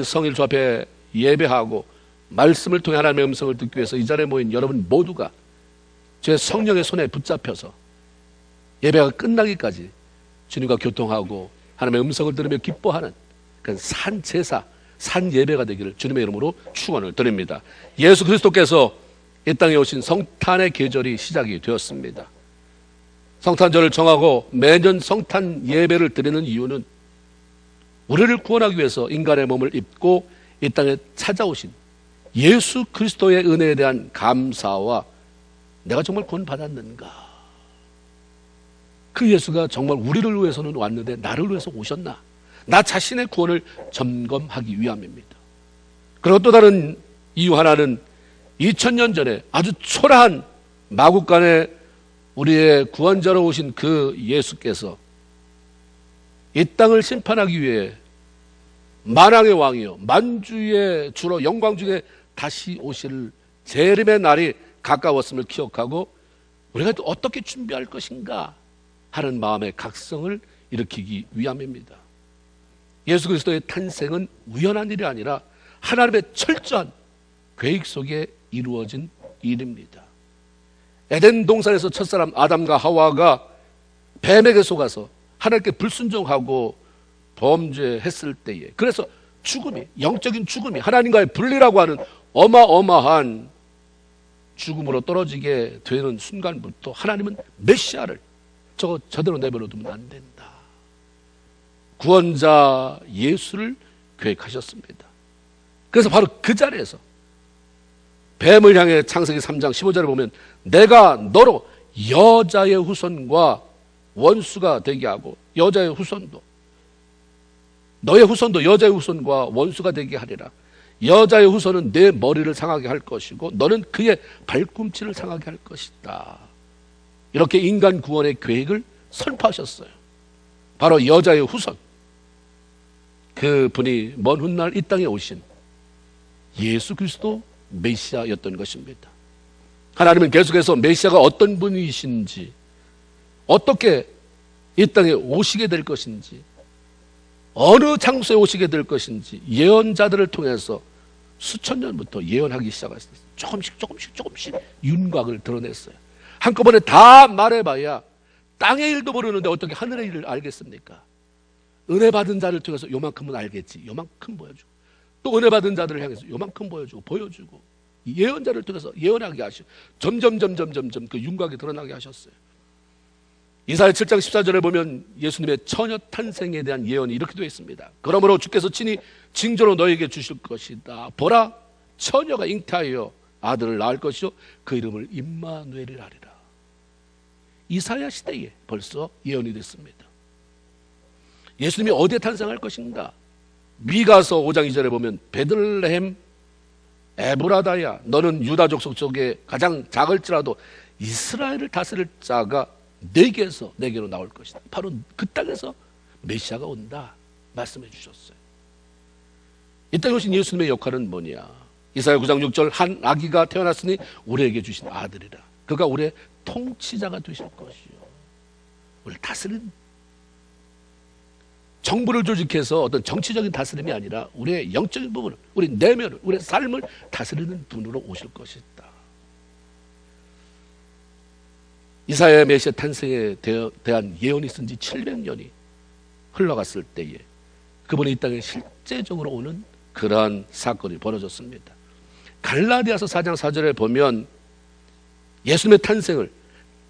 성일주 앞에 예배하고 말씀을 통해 하나님의 음성을 듣기 위해서 이 자리에 모인 여러분 모두가 제 성령의 손에 붙잡혀서 예배가 끝나기까지 주님과 교통하고 하나님의 음성을 들으며 기뻐하는 그런 산 제사, 산 예배가 되기를 주님의 이름으로 축원을 드립니다. 예수 그리스도께서 이 땅에 오신 성탄의 계절이 시작이 되었습니다. 성탄절을 정하고 매년 성탄 예배를 드리는 이유는 우리를 구원하기 위해서 인간의 몸을 입고 이 땅에 찾아오신 예수 그리스도의 은혜에 대한 감사와 내가 정말 구원받았는가, 그 예수가 정말 우리를 위해서는 왔는데 나를 위해서 오셨나, 나 자신의 구원을 점검하기 위함입니다. 그리고 또 다른 이유 하나는 2000년 전에 아주 초라한 마국간에 우리의 구원자로 오신 그 예수께서 이 땅을 심판하기 위해 만왕의 왕이요 만주의 주로 영광 중에 다시 오실 재림의 날이 가까웠음을 기억하고 우리가 또 어떻게 준비할 것인가 하는 마음의 각성을 일으키기 위함입니다. 예수 그리스도의 탄생은 우연한 일이 아니라 하나님의 철저한 계획 속에 이루어진 일입니다. 에덴 동산에서 첫사람 아담과 하와가 뱀에게 속아서 하나님께 불순종하고 범죄했을 때에, 그래서 죽음이, 영적인 죽음이, 하나님과의 분리라고 하는 어마어마한 죽음으로 떨어지게 되는 순간부터 하나님은 메시아를 저대로 내버려 두면 안 된다, 구원자 예수를 계획하셨습니다. 그래서 바로 그 자리에서 뱀을 향해 창세기 3장 15절에 보면 내가 너로 여자의 후손과 원수가 되게 하고 여자의 후손도, 너의 후손도 여자의 후손과 원수가 되게 하리라. 여자의 후손은 내 머리를 상하게 할 것이고 너는 그의 발꿈치를 상하게 할 것이다. 이렇게 인간 구원의 계획을 선포하셨어요. 바로 여자의 후손, 그 분이 먼 훗날 이 땅에 오신 예수 그리스도 메시아였던 것입니다. 하나님은 계속해서 메시아가 어떤 분이신지, 어떻게 이 땅에 오시게 될 것인지, 어느 장소에 오시게 될 것인지 예언자들을 통해서 수천 년부터 예언하기 시작했어요. 조금씩 윤곽을 드러냈어요. 한꺼번에 다 말해봐야 땅의 일도 모르는데 어떻게 하늘의 일을 알겠습니까? 은혜 받은 자를 통해서 요만큼은 알겠지, 요만큼 보여주고, 또 은혜 받은 자들을 향해서 요만큼 보여주고 예언자를 통해서 예언하게 하시고 점점 그 윤곽이 드러나게 하셨어요. 이사야 7장 14절에 보면 예수님의 처녀 탄생에 대한 예언이 이렇게 되어 있습니다. 그러므로 주께서 친히 징조로 너에게 주실 것이다. 보라, 처녀가 잉태하여 아들을 낳을 것이요 그 이름을 임마누엘이라 하리라. 이사야 시대에 벌써 예언이 됐습니다. 예수님이 어디에 탄생할 것인가? 미가서 5장 2절에 보면 베들레헴 에브라다야, 너는 유다 족속 속에 가장 작을지라도 이스라엘을 다스릴 자가 내게로 나올 것이다. 바로 그 땅에서 메시아가 온다 말씀해 주셨어요. 이 땅에 오신 예수님의 역할은 뭐냐? 이사야 9장 6절 한 아기가 태어났으니 우리에게 주신 아들이라. 그가 우리의 통치자가 되실 것이요. 우리를 다스리는, 정부를 조직해서 어떤 정치적인 다스림이 아니라 우리의 영적인 부분을, 우리 내면을, 우리의 삶을 다스리는 분으로 오실 것이다. 이사야의 메시아 탄생에 대한 예언이 쓴 지 700년이 흘러갔을 때에 그분이 이 땅에 실제적으로 오는 그러한 사건이 벌어졌습니다. 갈라디아서 4장 4절에 보면 예수님의 탄생을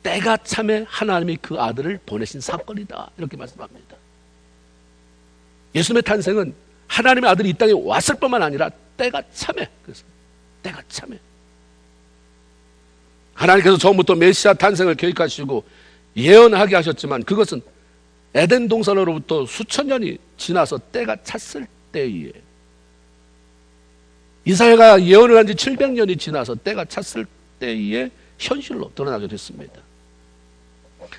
때가 참에 하나님이 그 아들을 보내신 사건이다 이렇게 말씀합니다. 예수님의 탄생은 하나님의 아들이 이 땅에 왔을 뿐만 아니라 때가 참에, 그래서 때가 참에 하나님께서 처음부터 메시아 탄생을 계획하시고 예언하게 하셨지만 그것은 에덴 동산으로부터 수천 년이 지나서 때가 찼을 때에, 이사야가 예언을 한 지 700년이 지나서 때가 찼을 때에 현실로 드러나게 됐습니다.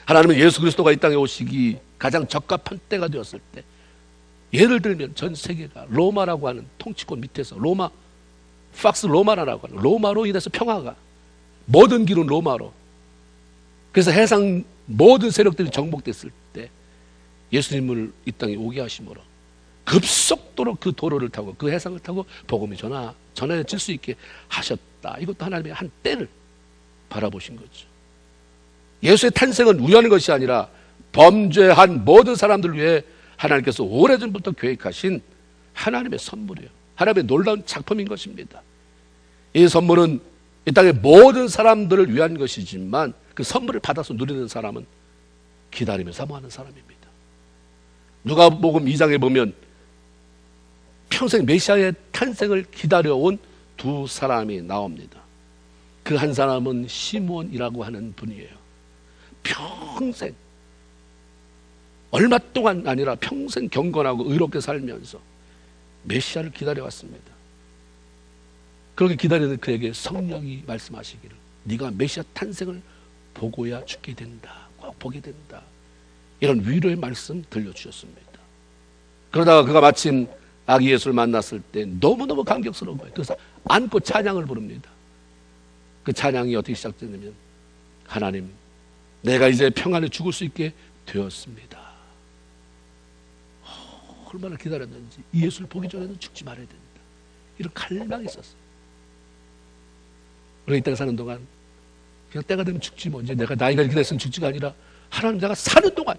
하나님은 예수 그리스도가 이 땅에 오시기 가장 적합한 때가 되었을 때, 예를 들면 전 세계가 로마라고 하는 통치권 밑에서 팍스 로마라고 하는 로마로 인해서 평화가, 모든 길은 로마로, 그래서 해상 모든 세력들이 정복됐을 때 예수님을 이 땅에 오게 하심으로 급속도로 그 도로를 타고 그 해상을 타고 복음이 전해질 수 있게 하셨다. 이것도 하나님의 한 때를 바라보신 거죠. 예수의 탄생은 우연한 것이 아니라 범죄한 모든 사람들을 위해 하나님께서 오래전부터 계획하신 하나님의 선물이에요. 하나님의 놀라운 작품인 것입니다. 이 선물은 이 땅의 모든 사람들을 위한 것이지만 그 선물을 받아서 누리는 사람은 기다리며 사모하는 사람입니다. 누가복음 2장에 보면 평생 메시아의 탄생을 기다려온 두 사람이 나옵니다. 그 한 사람은 시몬이라고 하는 분이에요. 평생, 얼마 동안 아니라 평생 경건하고 의롭게 살면서 메시아를 기다려왔습니다. 그렇게 기다리는 그에게 성령이 말씀하시기를 네가 메시아 탄생을 보고야 죽게 된다. 꼭 보게 된다. 이런 위로의 말씀 들려주셨습니다. 그러다가 그가 마침 아기 예수를 만났을 때 너무너무 감격스러운 거예요. 그래서 안고 찬양을 부릅니다. 그 찬양이 어떻게 시작되냐면 하나님, 내가 이제 평안에 죽을 수 있게 되었습니다. 얼마나 기다렸는지. 이 예수를 보기 전에는 죽지 말아야 된다. 이런 갈망이 있었어요. 우리가 이 땅에 사는 동안 그냥 때가 되면 죽지 뭐, 이제 내가 나이가 이렇게 됐으면 죽지가 아니라 하나님, 내가 사는 동안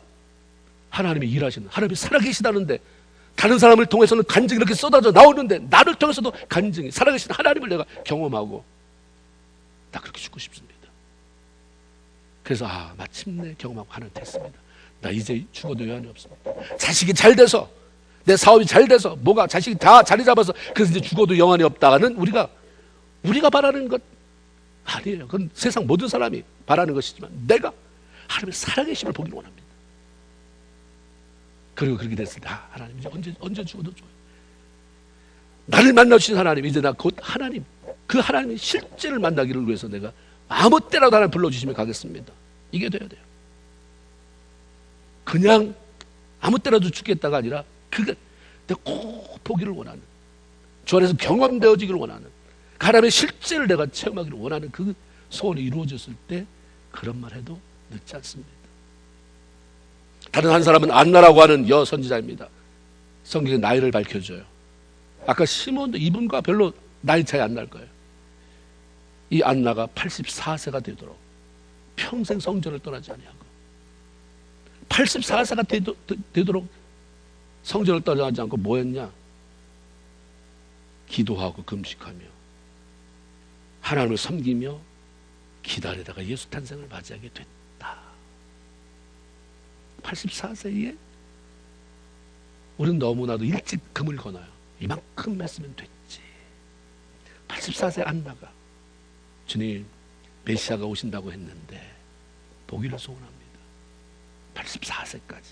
하나님이 일하시는, 하나님이 살아계시다는데 다른 사람을 통해서는 간증이 이렇게 쏟아져 나오는데 나를 통해서도 간증이 살아계신 하나님을 내가 경험하고 나 그렇게 죽고 싶습니다. 그래서 마침내 경험하고 하나님 됐습니다. 나 이제 죽어도 여한이 없습니다. 자식이 잘 돼서, 내 사업이 잘 돼서, 뭐가 자식이 다 자리 잡아서 그래서 이제 죽어도 영환이 없다는 우리가 바라는 것 아니에요. 그건 세상 모든 사람이 바라는 것이지만 내가 하나님의 살아계심을 보기를 원합니다. 그리고 그렇게 됐을 때 하나님 이제 언제 죽어도 좋아요. 나를 만나주신 하나님, 이제 나 곧 하나님, 그 하나님의 실제를 만나기를 위해서 내가 아무 때라도 하나님 불러주시면 가겠습니다. 이게 돼야 돼요. 그냥 아무 때라도 죽겠다가 아니라 그게 내가 꼭 보기를 원하는, 주 안에서 경험되어지기를 원하는, 그 하나님의 실제를 내가 체험하기를 원하는 그 소원이 이루어졌을 때 그런 말 해도 늦지 않습니다. 다른 한 사람은 안나라고 하는 여선지자입니다. 성경에 나이를 밝혀줘요. 아까 시몬도 이분과 별로 나이 차이 안 날 거예요. 이 안나가 84세가 되도록 평생 성전을 떠나지 아니하고 84세가 되도록 성전을 떠나지 않고 뭐 했냐? 기도하고 금식하며 하나님을 섬기며 기다리다가 예수 탄생을 맞이하게 됐다. 84세에 우리는 너무나도 일찍 금을 거나요. 이만큼 했으면 됐지. 84세 안나가 주님, 메시아가 오신다고 했는데 보기를 소원합니다. 84세까지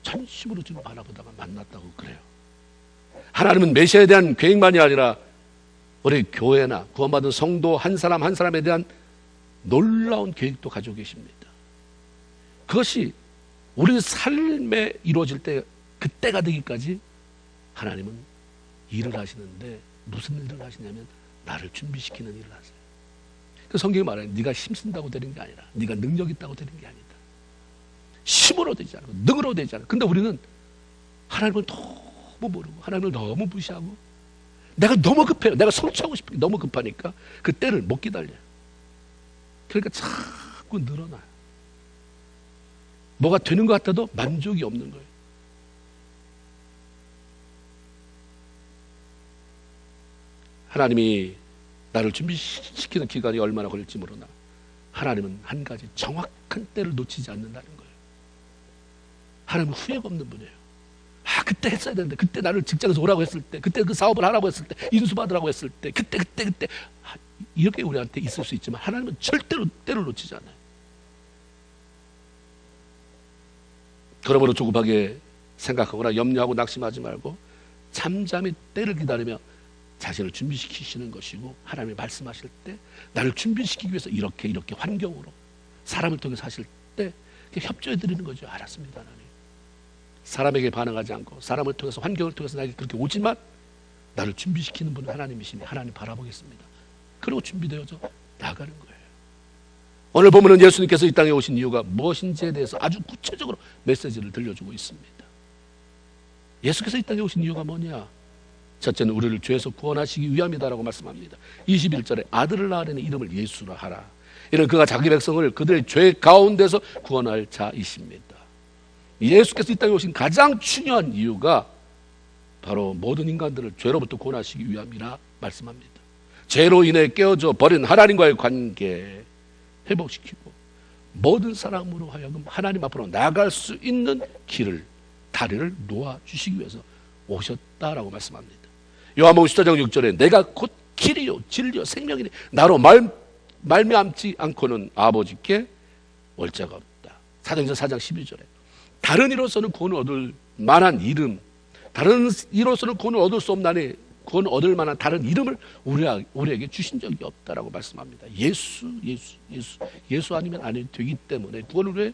전심으로 지금 바라보다가 만났다고 그래요. 하나님은 메시아에 대한 계획만이 아니라 우리 교회나 구원받은 성도 한 사람 한 사람에 대한 놀라운 계획도 가지고 계십니다. 그것이 우리 삶에 이루어질 때 그때가 되기까지 하나님은 일을 하시는데 무슨 일을 하시냐면 나를 준비시키는 일을 하세요. 그 성경이 말해요. 네가 힘쓴다고 되는 게 아니라, 네가 능력 있다고 되는 게 아니다. 힘으로 되지 않고 능으로 되지 않고. 근데 우리는 하나님을 너무 모르고 하나님을 너무 무시하고 내가 너무 급해요. 내가 성취하고 싶은 게 너무 급하니까 그 때를 못 기다려요. 그러니까 자꾸 늘어나요. 뭐가 되는 것 같아도 만족이 없는 거예요. 하나님이 나를 준비시키는 기간이 얼마나 걸릴지 모르나 하나님은 한 가지 정확한 때를 놓치지 않는다는 거예요. 하나님은 후회가 없는 분이에요. 그때 했어야 되는데, 그때 나를 직장에서 오라고 했을 때, 그때 그 사업을 하라고 했을 때, 인수받으라고 했을 때, 그때 이렇게 우리한테 있을 수 있지만 하나님은 절대로 때를 놓치지 않아요. 그러므로 조급하게 생각하거나 염려하고 낙심하지 말고 잠잠히 때를 기다리며 자신을 준비시키시는 것이고, 하나님이 말씀하실 때 나를 준비시키기 위해서 이렇게 환경으로 사람을 통해서 하실 때 협조해 드리는 거죠. 알았습니다, 하나님. 사람에게 반응하지 않고 사람을 통해서, 환경을 통해서 나에게 그렇게 오지만 나를 준비시키는 분은 하나님이시니 하나님 바라보겠습니다. 그리고 준비되어져 나가는 거예요. 오늘 보면은 예수님께서 이 땅에 오신 이유가 무엇인지에 대해서 아주 구체적으로 메시지를 들려주고 있습니다. 예수께서 이 땅에 오신 이유가 뭐냐? 첫째는 우리를 죄에서 구원하시기 위함이다라고 말씀합니다. 21절에 아들을 낳으려는 이름을 예수라 하라. 이는 그가 자기 백성을 그들의 죄 가운데서 구원할 자이십니다. 예수께서 이 땅에 오신 가장 중요한 이유가 바로 모든 인간들을 죄로부터 구원하시기 위함이라 말씀합니다. 죄로 인해 깨어져 버린 하나님과의 관계 회복시키고 모든 사람으로 하여금 하나님 앞으로 나아갈 수 있는 길을, 다리를 놓아주시기 위해서 오셨다라고 말씀합니다. 요한복음 14장 6절에 내가 곧 길이요 진리요 생명이니 나로 말미암지 않고는 아버지께 올 자가 없다. 사도행전 4장 12절에 다른 이로서는 구원을 얻을 만한 이름, 다른 이로서는 구원을 얻을 수 없나니 구원을 얻을 만한 다른 이름을 우리에게 주신 적이 없다라고 말씀합니다. 예수 아니면 안 되기 때문에 구원을 위해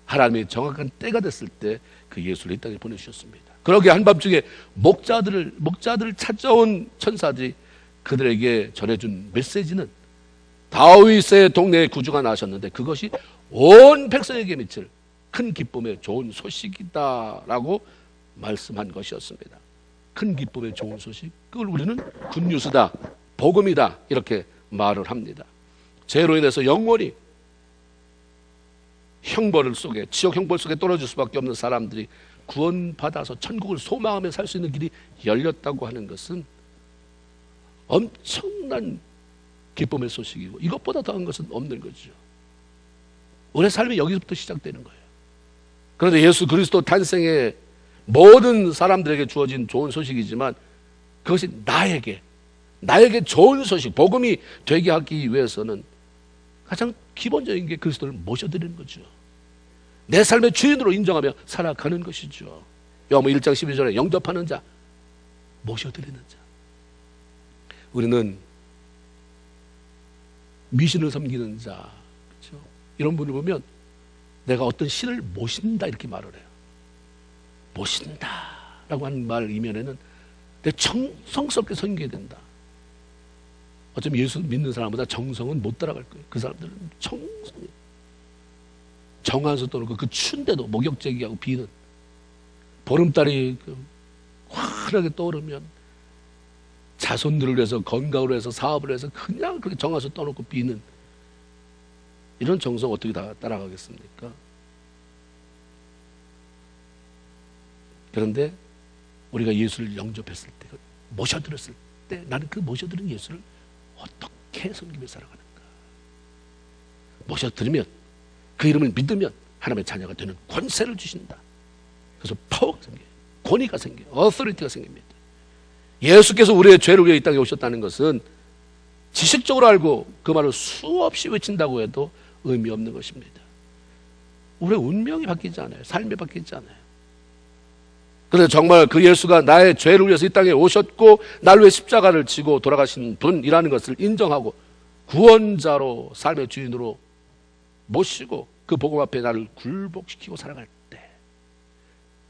하나님의 정확한 때가 됐을 때 그 예수를 이 땅에 보내주셨습니다. 그러게 한밤중에 목자들을 찾아온 천사들이 그들에게 전해준 메시지는 다윗의 동네에 구주가 나셨는데 그것이 온 백성에게 미칠 큰 기쁨의 좋은 소식이다라고 말씀한 것이었습니다. 큰 기쁨의 좋은 소식, 그걸 우리는 굿뉴스다, 복음이다 이렇게 말을 합니다. 죄로 인해서 영원히 형벌 속에, 지옥 형벌 속에 떨어질 수밖에 없는 사람들이 구원받아서 천국을 소망하며 살 수 있는 길이 열렸다고 하는 것은 엄청난 기쁨의 소식이고 이것보다 더한 것은 없는 거죠. 우리의 삶이 여기서부터 시작되는 거예요. 그런데 예수 그리스도 탄생에 모든 사람들에게 주어진 좋은 소식이지만 그것이 나에게 좋은 소식, 복음이 되게 하기 위해서는 가장 기본적인 게 그리스도를 모셔드리는 거죠. 내 삶의 주인으로 인정하며 살아가는 것이죠. 요한복음 1장 12절에 영접하는 자, 모셔드리는 자. 우리는 미신을 섬기는 자, 그렇죠? 이런 분을 보면 내가 어떤 신을 모신다 이렇게 말을 해요. 모신다라고 하는 말 이면에는 내 정성스럽게 섬겨야 된다. 어쩌면 예수 믿는 사람보다 정성은 못 따라갈 거예요. 그 사람들은 정성이 정한수 떠놓고 그 추운데도 목욕제기하고 비는 보름달이 환하게 떠오르면 자손들을 위해서 건강을 위해서 사업을 해서 그냥 그렇게 정한수 떠놓고 비는 이런 정성 어떻게 다 따라가겠습니까? 그런데 우리가 예수를 영접했을 때, 모셔들었을 때 나는 그 모셔들은 예수를 어떻게 섬기며 살아가는가? 모셔드리면 그 이름을 믿으면 하나님의 자녀가 되는 권세를 주신다. 그래서 파워가 생겨요. 권위가 생겨요. 어서리티가 생깁니다. 예수께서 우리의 죄를 위해 이 땅에 오셨다는 것은 지식적으로 알고 그 말을 수없이 외친다고 해도 의미 없는 것입니다. 우리의 운명이 바뀌지 않아요. 삶이 바뀌지 않아요. 그래서 정말 그 예수가 나의 죄를 위해서 이 땅에 오셨고 나를 위해 십자가를 지고 돌아가신 분이라는 것을 인정하고 구원자로 삶의 주인으로 모시고 그 복음 앞에 나를 굴복시키고 살아갈 때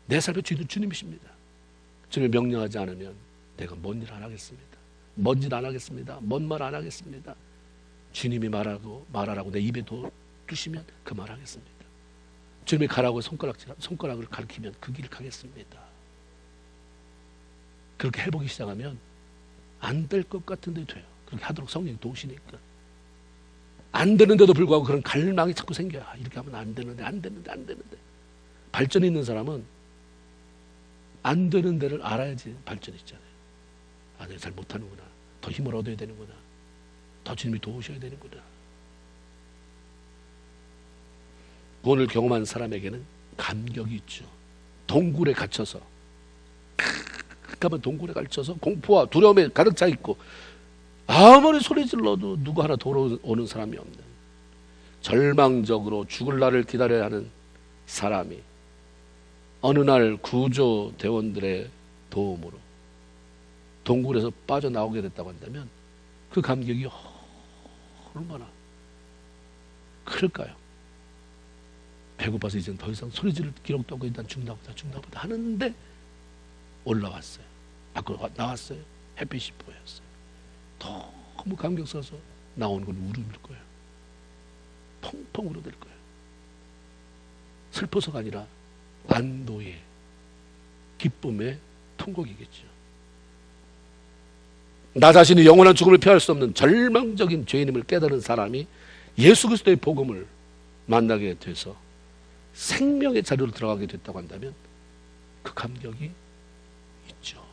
내 삶의 주인은 주님이십니다. 주님이 명령하지 않으면 내가 뭔 일 안 하겠습니다. 뭔 짓 안 하겠습니다. 뭔 말 안 하겠습니다. 주님이 말하라고 내 입에 두시면 그 말 하겠습니다. 주님이 가라고 손가락을 가리키면 그 길을 가겠습니다. 그렇게 해보기 시작하면 안 될 것 같은데 돼요. 그렇게 하도록 성령이 도우시니까. 안 되는데도 불구하고 그런 갈망이 자꾸 생겨요. 이렇게 하면 안 되는데. 발전이 있는 사람은 안 되는 데를 알아야지 발전이 있잖아요. 아, 내가 잘 못하는구나. 더 힘을 얻어야 되는구나. 더 주님이 도우셔야 되는구나. 구원을 경험한 사람에게는 감격이 있죠. 동굴에 갇혀서 깜깜한 동굴에 갇혀서 공포와 두려움에 가득 차 있고 아무리 소리 질러도 누구 하나 돌아오는 사람이 없는 절망적으로 죽을 날을 기다려야 하는 사람이 어느 날 구조대원들의 도움으로 동굴에서 빠져나오게 됐다고 한다면 그 감격이 얼마나 클까요? 배고파서 이제는 더 이상 소리 지를 기록도 없고 일단 죽나 보다 하는데 올라왔어요. 밖으로 나왔어요. 햇빛이 보였어요. 너무 감격스러워서 나오는 건 울음일 거예요. 펑펑 울어댈 거예요. 슬퍼서가 아니라 안도의 기쁨의 통곡이겠죠. 나 자신이 영원한 죽음을 피할 수 없는 절망적인 죄인임을 깨달은 사람이 예수 그리스도의 복음을 만나게 돼서 생명의 자리로 들어가게 됐다고 한다면 그 감격이 있죠.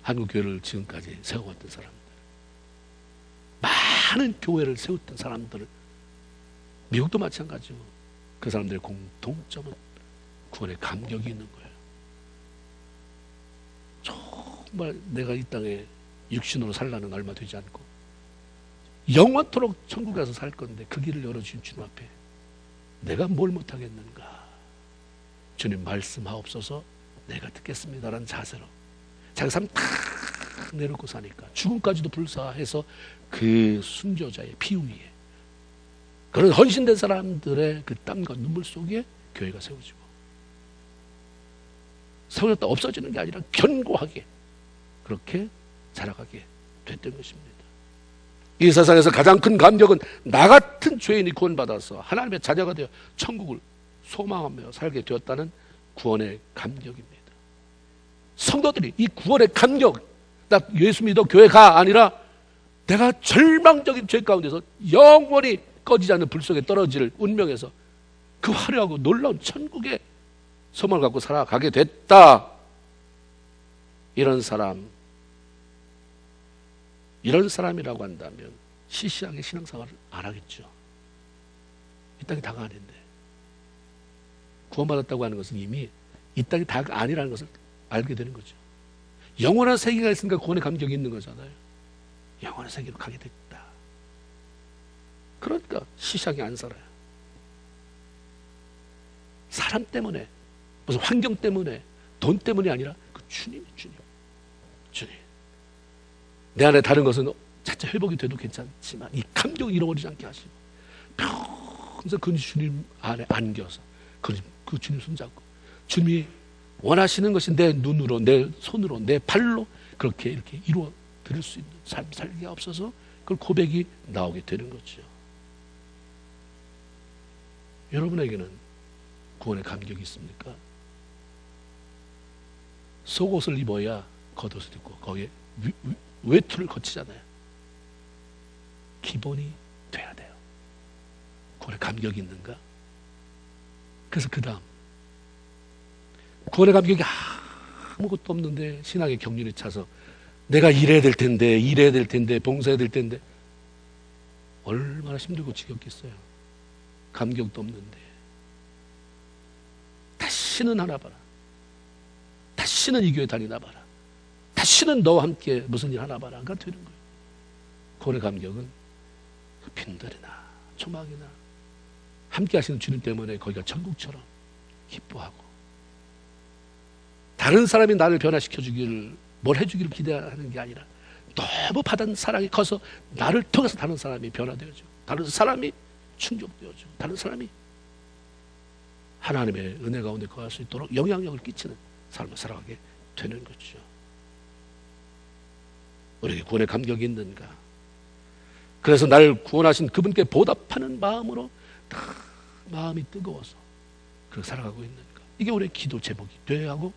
한국교회를 지금까지 세워왔던 사람들, 많은 교회를 세웠던 사람들, 미국도 마찬가지고 그 사람들의 공통점은 구원의 감격이 있는 거예요. 정말 내가 이 땅에 육신으로 살라는 얼마 되지 않고 영원토록 천국에 가서 살 건데 그 길을 열어주신 주님 앞에 내가 뭘 못하겠는가. 주님 말씀하옵소서 내가 듣겠습니다라는 자세로 자기 삶 다 내놓고 사니까 죽음까지도 불사해서 그 순교자의 피 위에 그런 헌신된 사람들의 그 땀과 눈물 속에 교회가 세워지고 세워졌다 없어지는 게 아니라 견고하게 그렇게 자라가게 됐던 것입니다. 이 세상에서 가장 큰 감격은 나 같은 죄인이 구원받아서 하나님의 자녀가 되어 천국을 소망하며 살게 되었다는 구원의 감격입니다. 성도들이 이 구원의 감격, 나 예수 믿어 교회 가 아니라 내가 절망적인 죄 가운데서 영원히 꺼지지 않는 불 속에 떨어질 운명에서 그 화려하고 놀라운 천국의 소망을 갖고 살아가게 됐다. 이런 사람이라고 한다면 시시하게 신앙생활을 안 하겠죠. 이 땅이 다가 아닌데. 구원받았다고 하는 것은 이미 이 땅이 다가 아니라는 것을 알게 되는 거죠. 영원한 세계가 있으니까 구원의 감격이 있는 거잖아요. 영원한 세계로 가게 됐다. 그러니까 시시하게 안 살아요. 사람 때문에, 무슨 환경 때문에, 돈 때문이 아니라 그 주님. 내 안에 다른 것은 자체 회복이 돼도 괜찮지만 이 감격을 잃어버리지 않게 하시고 평생 그 주님 안에 안겨서 그 주님 손잡고 주님이 원하시는 것이 내 눈으로, 내 손으로, 내 발로 그렇게 이렇게 이루어 드릴 수 있는 삶 살기가 없어서 그걸 고백이 나오게 되는 거죠. 여러분에게는 구원의 감격이 있습니까? 속옷을 입어야 겉옷을 입고 거기에 외투를 거치잖아요. 기본이 돼야 돼요. 구원의 감격이 있는가? 그래서 그 다음 구원의 감격이 아무것도 없는데 신앙의 경륜이 차서 내가 일해야 될 텐데 봉사해야 될 텐데 얼마나 힘들고 지겹겠어요. 감격도 없는데 다시는 하나 봐라. 다시는 이 교회 다니나 봐라. 다시는 너와 함께 무슨 일 하나 봐라. 가 되는 거예요. 구원의 감격은 빈들이나 초막이나 함께 하시는 주님 때문에 거기가 천국처럼 기뻐하고 다른 사람이 나를 변화시켜 주기를 뭘 해주기를 기대하는 게 아니라 너무 받은 사랑이 커서 나를 통해서 다른 사람이 변화되어지고 다른 사람이 충족되어지고 다른 사람이 하나님의 은혜 가운데 거할 수 있도록 영향력을 끼치는 삶을 살아가게 되는 거죠. 우리에게 구원의 감격이 있는가? 그래서 날 구원하신 그분께 보답하는 마음으로 다 마음이 뜨거워서 그렇게 살아가고 있는가? 이게 우리의 기도 제목이 되어야 하고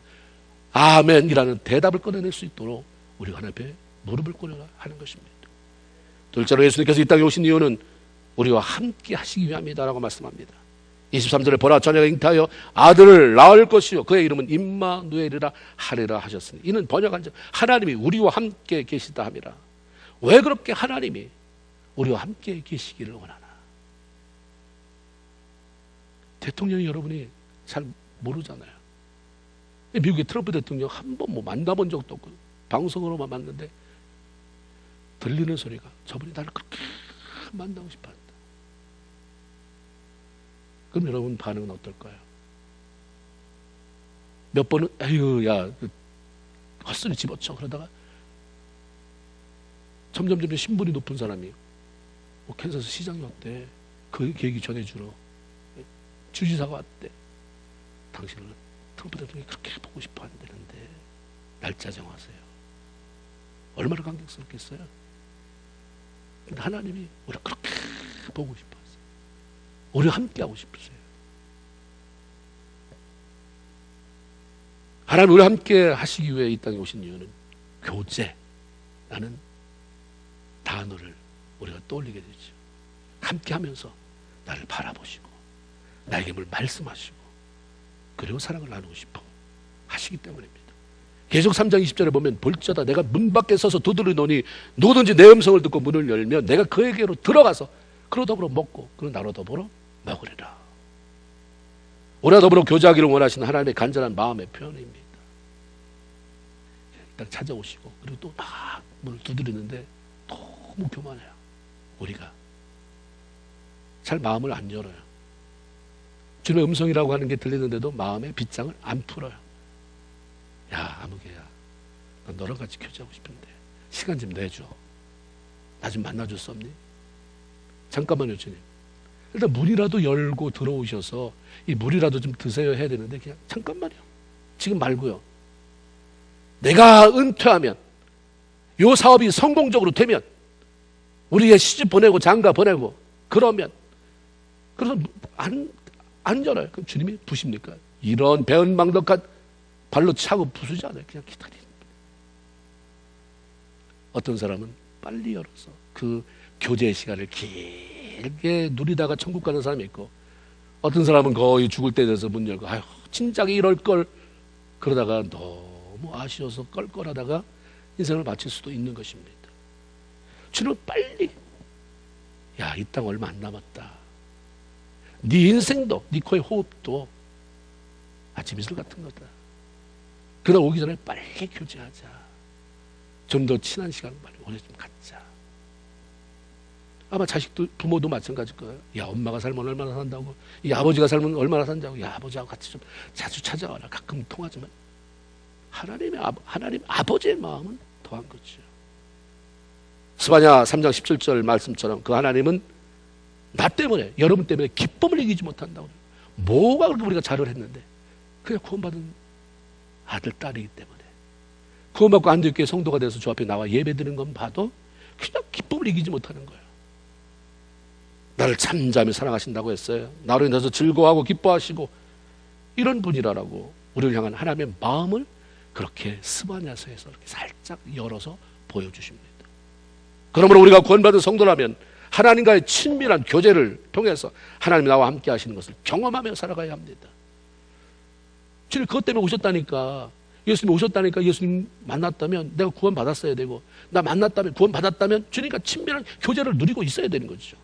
아멘이라는 대답을 꺼내낼 수 있도록 우리가 하나님 앞에 무릎을 꿇어야 하는 것입니다. 둘째로 예수님께서 이 땅에 오신 이유는 우리와 함께 하시기 위함이다라고 말씀합니다. 23절에 보라 자녀가 잉태하여 아들을 낳을 것이요 그의 이름은 임마누엘이라 하리라 하셨으니 이는 번역한 즉 하나님이 우리와 함께 계시다 함이라. 왜 그렇게 하나님이 우리와 함께 계시기를 원하나? 대통령이 여러분이 잘 모르잖아요. 미국의 트럼프 대통령 한 번 뭐 만나본 적도 없고 방송으로만 봤는데 들리는 소리가 저분이 나를 그렇게 만나고 싶어 한다. 그럼 여러분 반응은 어떨까요? 몇 번은 에휴 야 헛소리 집어쳐 그러다가 점점 신분이 높은 사람이 뭐 캔사스 시장이 왔대. 그 계획이 전해주러 주지사가 왔대. 당신을 트럼프 대통령이 그렇게 보고 싶어 한다는데 날짜 정하세요. 얼마나 감격스럽겠어요? 근데 하나님이 우리를 그렇게 보고 싶어 하세요. 우리와 함께 하고 싶으세요. 하나님 우리와 함께 하시기 위해 이 땅에 오신 이유는 교제라는 단어를 우리가 떠올리게 되죠. 함께 하면서 나를 바라보시고 나에게 뭘 말씀하시고 그리고 사랑을 나누고 싶어 하시기 때문입니다. 계속 3장 20절에 보면 볼지어다 내가 문 밖에 서서 두드리노니 누구든지 내 음성을 듣고 문을 열면 내가 그에게로 들어가서 그로 더불어 먹고 그로 나로 더불어 먹으리라. 우리와 더불어 교제하기를 원하시는 하나님의 간절한 마음의 표현입니다. 일단 찾아오시고 그리고 또 막 문을 두드리는데 너무 교만해요. 우리가 잘 마음을 안 열어요. 주님의 음성이라고 하는 게 들리는데도 마음의 빗장을 안 풀어요. 야 아무개야 난 너랑 같이 교제하고 싶은데 시간 좀 내줘. 나 좀 만나줄 수 없니? 잠깐만요 주님. 일단 문이라도 열고 들어오셔서 이 물이라도 좀 드세요 해야 되는데 그냥 잠깐만요. 지금 말고요. 내가 은퇴하면 이 사업이 성공적으로 되면 우리의 시집 보내고 장가 보내고 그러면 그래서 안 열어요. 그럼 주님이 부십니까? 이런 배은망덕한 발로 차고 부수지 않아요. 그냥 기다립니다. 어떤 사람은 빨리 열어서 그 교제의 시간을 길게 누리다가 천국 가는 사람이 있고 어떤 사람은 거의 죽을 때 돼서 문 열고 아유 진작에 이럴 걸 그러다가 너무 아쉬워서 껄껄하다가 인생을 마칠 수도 있는 것입니다. 주님은 빨리 야, 이 땅 얼마 안 남았다. 네 인생도 네 코의 호흡도 아침 이슬 같은 거다. 그날 오기 전에 빨리 교제하자. 좀 더 친한 시간 빨리 오래 좀 갖자. 아마 자식도 부모도 마찬가지일 거예요. 야 엄마가 살면 얼마나 산다고 이 아버지가 살면 얼마나 산다고 야 아버지하고 같이 좀 자주 찾아와라. 가끔 통하지만 하나님 아버지의 마음은 더한 거죠. 스바냐 3장 17절 말씀처럼 그 하나님은 나 때문에 여러분 때문에 기쁨을 이기지 못한다고. 뭐가 그렇게 우리가 잘을 했는데 그냥 구원받은 아들 딸이기 때문에 구원받고 안디옥교회 성도가 돼서 주 앞에 나와 예배드리는 건 봐도 그냥 기쁨을 이기지 못하는 거예요. 나를 잠잠히 사랑하신다고 했어요. 나로 인해서 즐거워하고 기뻐하시고 이런 분이라고 우리를 향한 하나님의 마음을 그렇게 스바냐서에서 이렇게 살짝 열어서 보여주십니다. 그러므로 우리가 구원받은 성도라면 하나님과의 친밀한 교제를 통해서 하나님이 나와 함께 하시는 것을 경험하며 살아가야 합니다. 주님 그것 때문에 오셨다니까. 예수님 오셨다니까. 예수님 만났다면 내가 구원받았어야 되고 나 만났다면 구원받았다면 주님과 친밀한 교제를 누리고 있어야 되는 거죠.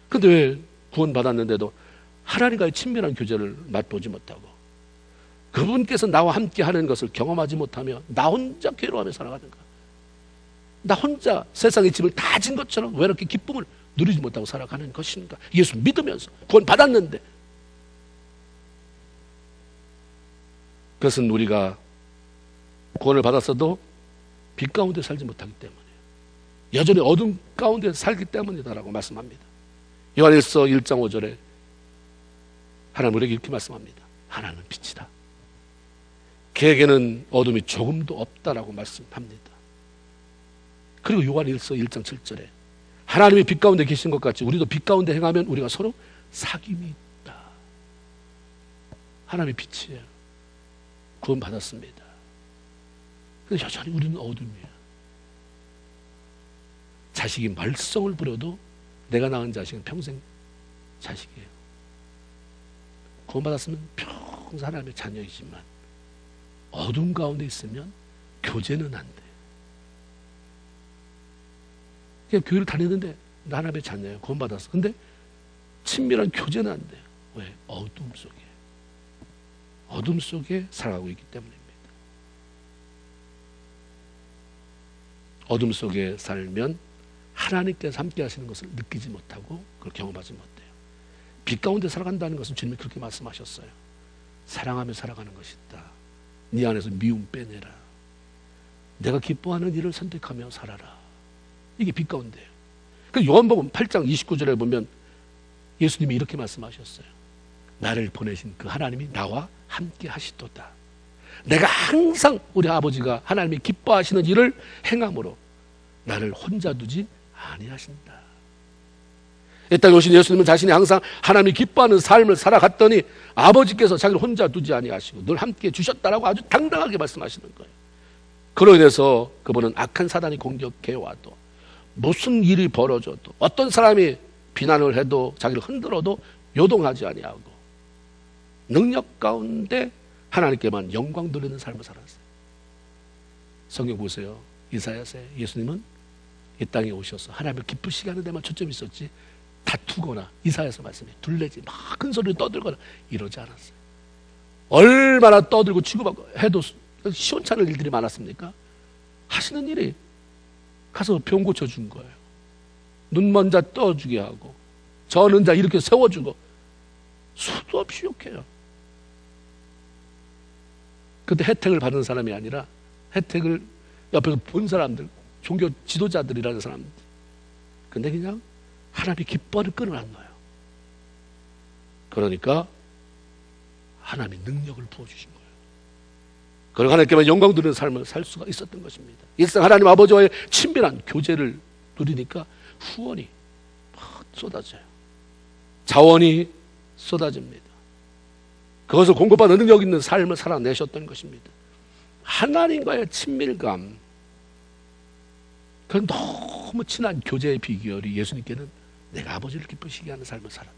그런데 왜 구원받았는데도 하나님과의 친밀한 교제를 맛보지 못하고 그분께서 나와 함께 하는 것을 경험하지 못하며 나 혼자 괴로워하며 살아가는가. 나 혼자 세상의 짐을 다 진 것처럼 왜 이렇게 기쁨을 누리지 못하고 살아가는 것인가. 예수 믿으면서 구원받았는데. 그것은 우리가 구원을 받았어도 빛 가운데 살지 못하기 때문에 여전히 어둠 가운데 살기 때문이다라고 말씀합니다. 요한일서 1장 5절에 하나님 우리에게 이렇게 말씀합니다. 하나님은 빛이다. 그에게는 어둠이 조금도 없다라고 말씀합니다. 그리고 요한일서 1장 7절에 하나님이 빛 가운데 계신 것 같이 우리도 빛 가운데 행하면 우리가 서로 사귐이 있다. 하나님이 빛이에요. 구원 받았습니다. 근데 여전히 우리는 어둠이에요. 자식이 말썽을 부려도 내가 낳은 자식은 평생 자식이에요. 구원 받았으면 평생 하나님의 자녀이지만 어둠 가운데 있으면 교제는 안 돼. 그냥 교회를 다니는데 나 하나님의 자녀예요. 구원 받았어. 근데 친밀한 교제는 안 돼요. 왜? 어둠 속에 살아가고 있기 때문입니다. 어둠 속에 살면 하나님께서 함께 하시는 것을 느끼지 못하고 그걸 경험하지 못해요. 빛 가운데 살아간다는 것은 주님이 그렇게 말씀하셨어요. 사랑하며 살아가는 것이다. 네 안에서 미움 빼내라. 내가 기뻐하는 일을 선택하며 살아라. 이게 빛 가운데예요. 그 요한복음 8장 29절에 보면 예수님이 이렇게 말씀하셨어요. 나를 보내신 그 하나님이 나와 함께 하시도다. 내가 항상 우리 아버지가 하나님이 기뻐하시는 일을 행함으로 나를 혼자 두지 아니하신다. 이 땅에 오신 예수님은 자신이 항상 하나님이 기뻐하는 삶을 살아갔더니 아버지께서 자기를 혼자 두지 아니하시고 늘 함께 주셨다라고 아주 당당하게 말씀하시는 거예요. 그로 인해서 그분은 악한 사단이 공격해 와도, 무슨 일이 벌어져도, 어떤 사람이 비난을 해도, 자기를 흔들어도 요동하지 아니하고 능력 가운데 하나님께만 영광 돌리는 삶을 살았어요. 성경 보세요. 이사야서에 예수님은 이 땅에 오셔서 하나님을 기쁘시게 하는 데만 초점이 있었지 다투거나, 이사야서 말씀에 둘레지 막 큰 소리를 떠들거나 이러지 않았어요. 얼마나 떠들고 치고받고 해도 시원찮을 일들이 많았습니까? 하시는 일이 가서 병 고쳐준 거예요. 눈먼 자 떠주게 하고, 저는 자 이렇게 세워주고, 수도 없이 욕해요. 근데 혜택을 받는 사람이 아니라 혜택을 옆에서 본 사람들, 종교 지도자들이라는 사람들, 근데 그냥 하나님의 기뻐를 끊어놨어요. 그러니까 하나님이 능력을 부어주신 거예요. 그리고 하나님께만 영광 드리는 삶을 살 수가 있었던 것입니다. 일상 하나님 아버지와의 친밀한 교제를 누리니까 후원이 막 쏟아져요. 자원이 쏟아집니다. 그것을 공급받는 능력 있는 삶을 살아내셨던 것입니다. 하나님과의 친밀감, 그 너무 친한 교제의 비결이 예수님께는 내가 아버지를 기쁘시게 하는 삶을 살았다.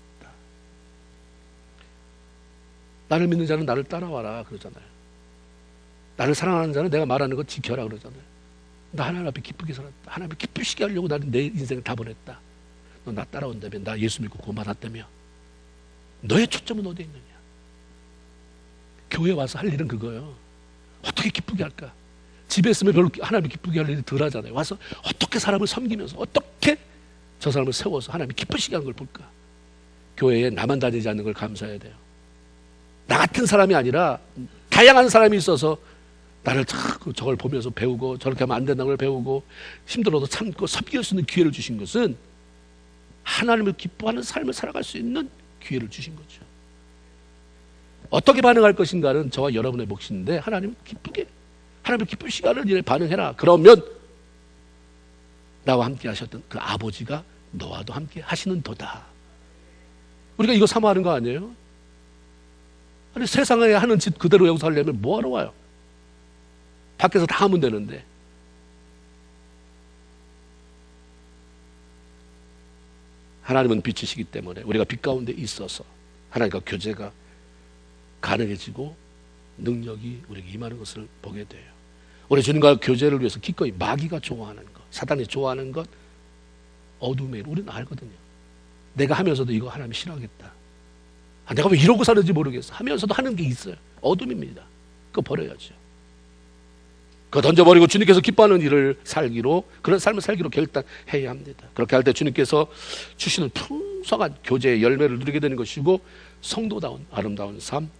나를 믿는 자는 나를 따라와라 그러잖아요. 나를 사랑하는 자는 내가 말하는 거 지켜라 그러잖아요. 나 하나님 앞에 기쁘게 살았다. 하나님을 기쁘시게 하려고 나는 내 인생을 다 보냈다. 너 나 따라온다며, 나 예수 믿고 구원받았다며. 너의 초점은 어디에 있느냐? 교회 와서 할 일은 그거예요. 어떻게 기쁘게 할까? 집에 있으면 별로 하나님을 기쁘게 할 일이 덜 하잖아요. 와서 어떻게 사람을 섬기면서 어떻게 저 사람을 세워서 하나님이 기쁘시게 하는 걸 볼까? 교회에 나만 다니지 않는 걸 감사해야 돼요. 나 같은 사람이 아니라 다양한 사람이 있어서 나를 자꾸 저걸 보면서 배우고, 저렇게 하면 안 된다는 걸 배우고, 힘들어도 참고 섬길 수 있는 기회를 주신 것은 하나님을 기뻐하는 삶을 살아갈 수 있는 기회를 주신 거죠. 어떻게 반응할 것인가는 저와 여러분의 몫인데, 하나님을 기쁘게, 하나님을 기쁘시게 하는 일에 반응해라. 그러면 나와 함께 하셨던 그 아버지가 너와도 함께 하시는 도다. 우리가 이거 사모하는 거 아니에요? 아니, 세상에 하는 짓 그대로 여기서 하려면 뭐하러 와요? 밖에서 다 하면 되는데. 하나님은 빛이시기 때문에 우리가 빛 가운데 있어서 하나님과 교제가 가능해지고 능력이 우리에게 임하는 것을 보게 돼요. 우리 주님과 교제를 위해서 기꺼이, 마귀가 좋아하는 것, 사단이 좋아하는 것, 어둠의 일, 우리는 알거든요. 내가 하면서도 이거 하나님 싫어하겠다. 내가 왜 이러고 사는지 모르겠어 하면서도 하는 게 있어요. 어둠입니다. 그거 버려야죠. 그거 던져버리고 주님께서 기뻐하는 일을 살기로, 그런 삶을 살기로 결단해야 합니다. 그렇게 할 때 주님께서 주시는 풍성한 교제의 열매를 누리게 되는 것이고, 성도다운 아름다운 삶,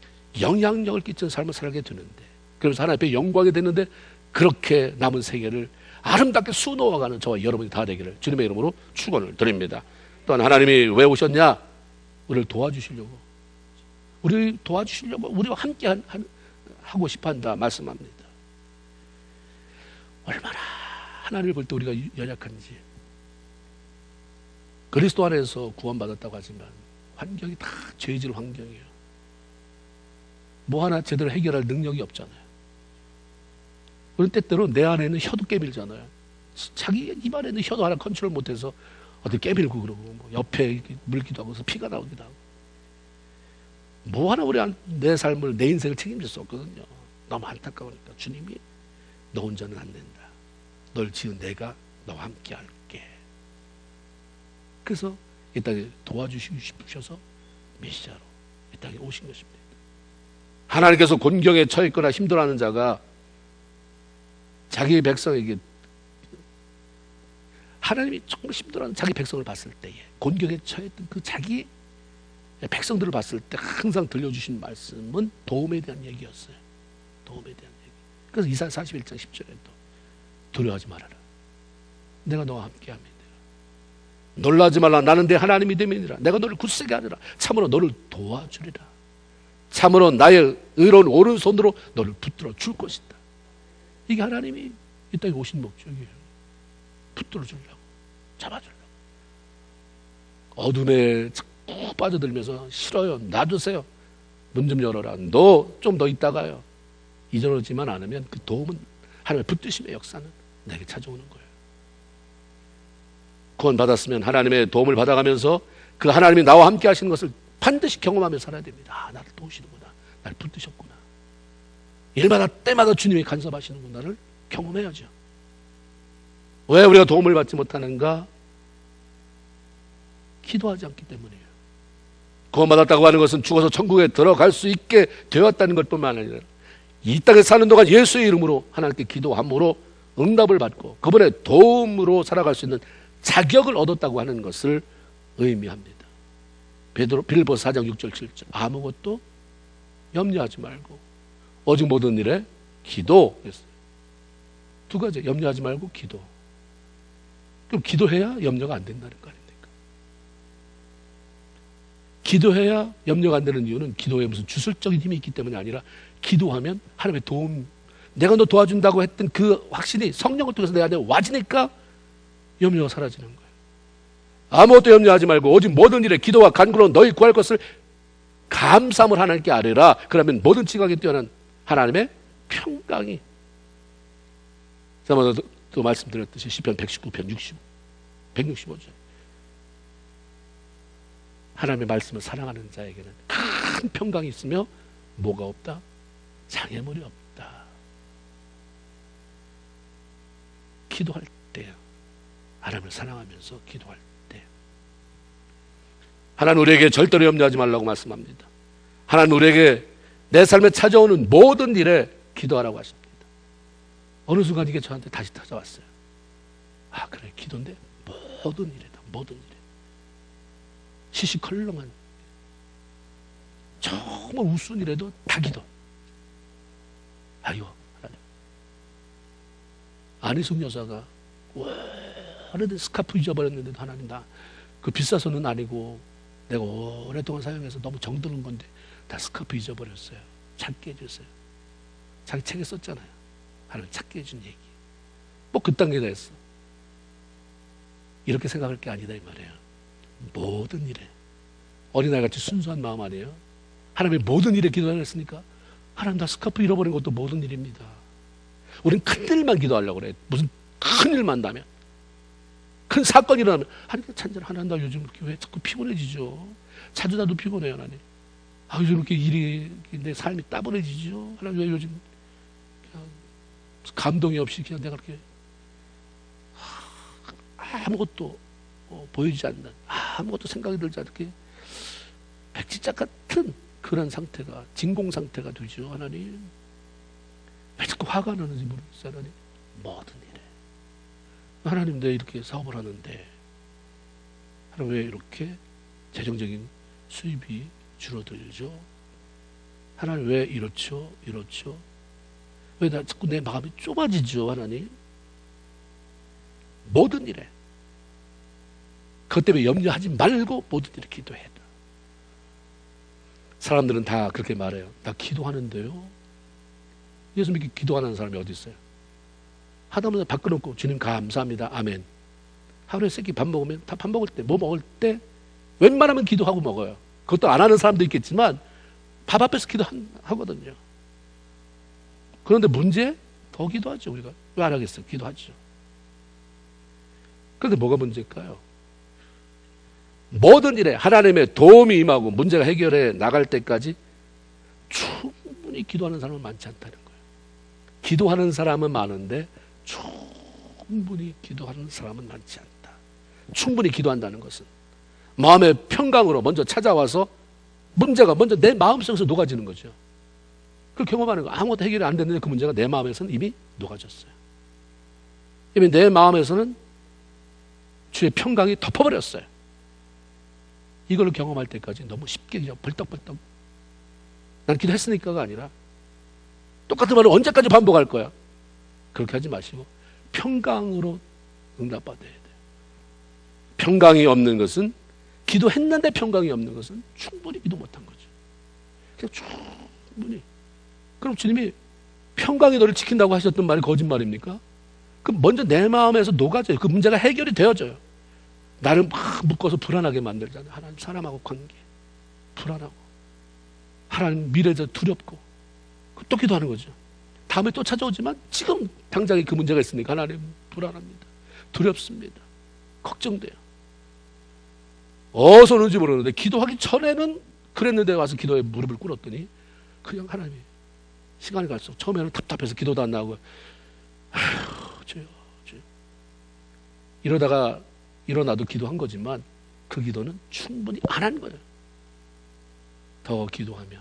영향력을 끼치는 삶을 살게 되는데, 그러면서 하나님 앞에 영광이 되는데, 그렇게 남은 세계를 아름답게 수놓아가는 저와 여러분이 다 되기를 주님의 이름으로 축원을 드립니다. 또한 하나님이 왜 오셨냐? 우리를 도와주시려고, 우리를 도와주시려고, 우리와 함께 하고 싶어한다 말씀합니다. 얼마나 하나님을 볼 때 우리가 연약한지. 그리스도 안에서 구원받았다고 하지만 환경이 다 죄질 환경이에요. 뭐 하나 제대로 해결할 능력이 없잖아요. 그런 때때로 내 안에는 혀도 깨밀잖아요. 자기 입안에는 혀도 하나 컨트롤 못해서 어디 깨밀고 그러고, 뭐 옆에 물기도 하고, 피가 나오기도 하고. 뭐 하나 우리 내 삶을, 내 인생을 책임질 수 없거든요. 너무 안타까우니까 주님이 너 혼자는 안 된다. 널 지은 내가 너와 함께 할게. 그래서 이 땅에 도와주시고 싶으셔서 메시아로 이 땅에 오신 것입니다. 하나님께서 곤경에 처했거나 힘들어하는 자가 자기 백성에게, 하나님이 정말 힘들어하는 자기 백성을 봤을 때에, 곤경에 처했던 그 자기 백성들을 봤을 때 항상 들려주신 말씀은 도움에 대한 얘기였어요. 도움에 대한 얘기. 그래서 이사야 41장 10절에도 두려워하지 말아라. 내가 너와 함께합니다. 놀라지 말라. 나는 내 하나님이 됨이니라. 내가 너를 굳세게 하리라. 참으로 너를 도와주리라. 참으로 나의 의로운 오른손으로 너를 붙들어 줄 것이다. 이게 하나님이 이 땅에 오신 목적이에요. 붙들어 주려고, 잡아주려고. 어둠에 자꾸 빠져들면서 싫어요. 놔두세요. 문 좀 열어라. 너 좀 더 있다가요. 이러지만 않으면 그 도움은 하나님의 붙드심의 역사는 내게 찾아오는 거예요. 구원 받았으면 하나님의 도움을 받아가면서 그 하나님이 나와 함께 하시는 것을 반드시 경험하며 살아야 됩니다. 아, 나를 도우시는구나. 나를 붙드셨구나. 일마다 때마다 주님이 간섭하시는구나를 경험해야죠. 왜 우리가 도움을 받지 못하는가? 기도하지 않기 때문이에요. 구원받았다고 하는 것은 죽어서 천국에 들어갈 수 있게 되었다는 것뿐만 아니라 이 땅에 사는 동안 예수의 이름으로 하나님께 기도함으로 응답을 받고 그분의 도움으로 살아갈 수 있는 자격을 얻었다고 하는 것을 의미합니다. 빌립보서 4장 6절 7절 아무것도 염려하지 말고 오직 모든 일에 기도했어요. 두 가지, 염려하지 말고 기도. 그럼 기도해야 염려가 안 된다는 거 아닙니까? 기도해야 염려가 안 되는 이유는 기도에 무슨 주술적인 힘이 있기 때문이 아니라 기도하면 하나님의 도움, 내가 너 도와준다고 했던 그 확신이 성령을 통해서 내 안에 와지니까 염려가 사라지는 거예요. 아무것도 염려하지 말고 오직 모든 일에 기도와 간구로 너희 구할 것을 감사함을 하나님께 아뢰라. 그러면 모든 지각에 뛰어난 하나님의 평강이, 제가 또 말씀드렸듯이 시편 119편 165절 하나님의 말씀을 사랑하는 자에게는 큰 평강이 있으며 뭐가 없다? 장애물이 없다. 기도할 때, 하나님을 사랑하면서 기도할 때 하나님 우리에게 절대로 염려하지 말라고 말씀합니다. 하나님 우리에게 내 삶에 찾아오는 모든 일에 기도하라고 하십니다. 어느 순간 이게 저한테 다시 찾아왔어요. 아, 그래, 기도인데 모든 일에다, 모든 일에 시시컬렁한 정말 우스운 일에도 다 기도. 아이고, 하나님. 안희숙 여사가 오래된 스카프 잊어버렸는데도 하나님, 나 그 비싸서는 아니고 내가 오랫동안 사용해서 너무 정드는 건데 다 스카프 잊어버렸어요. 찾게 해주세요. 자기 책에 썼잖아요. 하나님 찾게 해준 얘기. 뭐 그딴 게 다 했어. 이렇게 생각할 게 아니다 이 말이에요. 모든 일에 어린아이같이 순수한 마음 아니에요? 하나님의 모든 일에 기도하라 했으니까 하나님, 나 스카프 잃어버린 것도 모든 일입니다. 우린 큰 일만 기도하려고 그래. 무슨 큰 일 만나면, 큰 사건이 일어나면 하나님 찬절, 하나님 나 요즘 이렇게 왜 자꾸 피곤해지죠? 자주 나도 피곤해요. 하나님, 아, 요즘 이렇게 일이, 내 삶이 따분해지죠? 하나님 왜 요즘 그냥 감동이 없이 그냥 내가 이렇게 아무것도 보이지 않는, 아무것도 생각이 들지 않게 백지짝 같은 그런 상태가, 진공 상태가 되죠. 하나님, 왜 자꾸 화가 나는지 모르겠어요. 하나님, 모든 일에 하나님, 내 이렇게 사업을 하는데 하나님 왜 이렇게 재정적인 수입이 줄어들죠? 하나님 왜 이렇죠? 왜 나 자꾸 내 마음이 좁아지죠? 하나님, 모든 일에 그것 때문에 염려하지 말고 모든 일에 기도해라. 사람들은 다 그렇게 말해요. 나 기도하는데요. 예수 믿기 기도하는 사람이 어디 있어요? 하다못해 밥 끊었고 주님 감사합니다. 아멘. 하루에 세 끼 밥 먹으면 다 밥 먹을 때, 뭐 먹을 때 웬만하면 기도하고 먹어요. 그것도 안 하는 사람도 있겠지만 밥 앞에서 기도하거든요. 그런데 문제? 더 기도하죠. 우리가 왜 안 하겠어요? 기도하죠. 그런데 뭐가 문제일까요? 모든 일에 하나님의 도움이 임하고 문제가 해결해 나갈 때까지 충분히 기도하는 사람은 많지 않다는 거예요. 기도하는 사람은 많은데 충분히 기도하는 사람은 많지 않다. 충분히 기도한다는 것은 마음의 평강으로 먼저 찾아와서 문제가 먼저 내 마음속에서 녹아지는 거죠. 그걸 경험하는 거. 아무것도 해결이 안 됐는데 그 문제가 내 마음에서는 이미 녹아졌어요. 이미 내 마음에서는 주의 평강이 덮어버렸어요. 이걸 경험할 때까지 너무 쉽게 그냥 벌떡벌떡 난 기도했으니까가 아니라 똑같은 말을 언제까지 반복할 거야? 그렇게 하지 마시고 평강으로 응답받아야 돼요. 평강이 없는 것은, 기도했는데 평강이 없는 것은 충분히 기도 못한 거죠. 그냥 충분히. 그럼 주님이 평강이 너를 지킨다고 하셨던 말이 거짓말입니까? 그럼 먼저 내 마음에서 녹아져요. 그 문제가 해결이 되어져요. 나를 막 묶어서 불안하게 만들잖아요. 하나님 사람하고 관계 불안하고 하나님 미래에 대해서 두렵고 또 기도하는 거죠. 다음에 또 찾아오지만 지금 당장에 그 문제가 있으니까 하나님 불안합니다. 두렵습니다. 걱정돼요. 어디서 오는지 모르는데 기도하기 전에는 그랬는데 와서 기도에 무릎을 꿇었더니 그냥 하나님이 시간이 갈수록 처음에는 답답해서 기도도 안 나오고 아휴 주여 이러다가 일어나도 기도한 거지만 그 기도는 충분히 안 한 거예요. 더 기도하면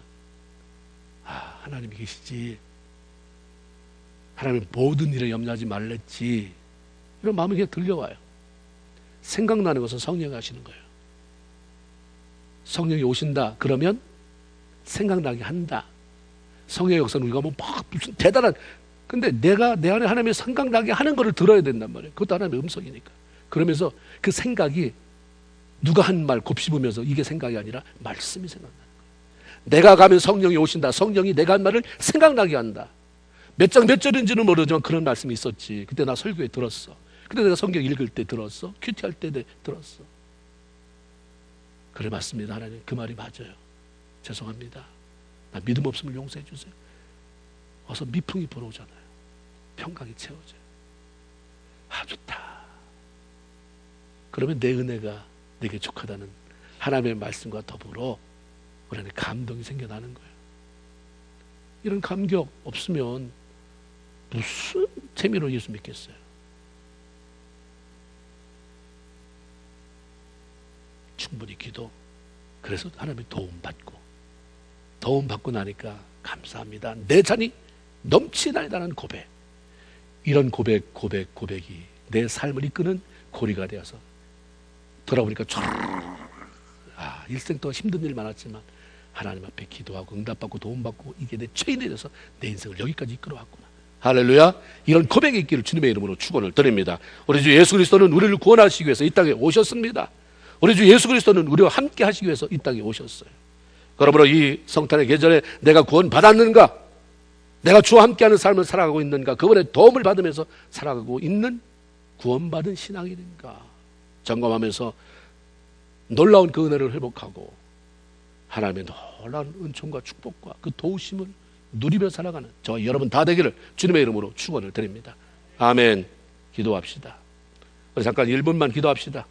하나님이 계시지, 하나님 모든 일에 염려하지 말랬지, 이런 마음이 그냥 들려와요. 생각나는 것은 성령이 하시는 거예요. 성령이 오신다 그러면 생각나게 한다. 성령의 역사는 우리가 뭐 막 무슨 대단한, 근데 내가 내 안에 하나님의 생각나게 하는 것을 들어야 된단 말이에요. 그것도 하나님의 음성이니까. 그러면서 그 생각이 누가 한 말 곱씹으면서 이게 생각이 아니라 말씀이 생각나는 거예요. 내가 가면 성령이 오신다. 성령이 내가 한 말을 생각나게 한다. 몇 장 몇 절인지는 모르지만 그런 말씀이 있었지. 그때 나 설교에 들었어. 그때 내가 성경 읽을 때 들었어. 큐티할 때 들었어. 그래 맞습니다. 하나님 그 말이 맞아요. 죄송합니다. 나 믿음 없으면 용서해 주세요. 어서 미풍이 불어오잖아요. 평강이 채워져요. 좋다. 그러면 내 은혜가 내게 족하다는 하나님의 말씀과 더불어 우리 안에 감동이 생겨나는 거예요. 이런 감격 없으면 무슨 재미로 예수 믿겠어요? 충분히 기도. 그래서 하나님의 도움받고 나니까 감사합니다. 내 잔이 넘치나이다는 고백. 이런 고백이 내 삶을 이끄는 고리가 되어서 돌아보니까 일생 동안 힘든 일 많았지만 하나님 앞에 기도하고 응답받고 도움받고 이게 내 체인이 돼서 내 인생을 여기까지 이끌어왔구나. 할렐루야. 이런 고백이 있기를 주님의 이름으로 축원을 드립니다. 우리 주 예수 그리스도는 우리를 구원하시기 위해서 이 땅에 오셨습니다. 우리 주 예수 그리스도는 우리와 함께 하시기 위해서 이 땅에 오셨어요. 그러므로 이 성탄의 계절에 내가 구원 받았는가, 내가 주와 함께하는 삶을 살아가고 있는가, 그분의 도움을 받으면서 살아가고 있는 구원받은 신앙인인가 점검하면서 놀라운 그 은혜를 회복하고 하나님의 놀라운 은총과 축복과 그 도우심을 누리며 살아가는 저와 여러분 다 되기를 주님의 이름으로 축원을 드립니다. 아멘. 기도합시다. 우리 잠깐 1분만 기도합시다.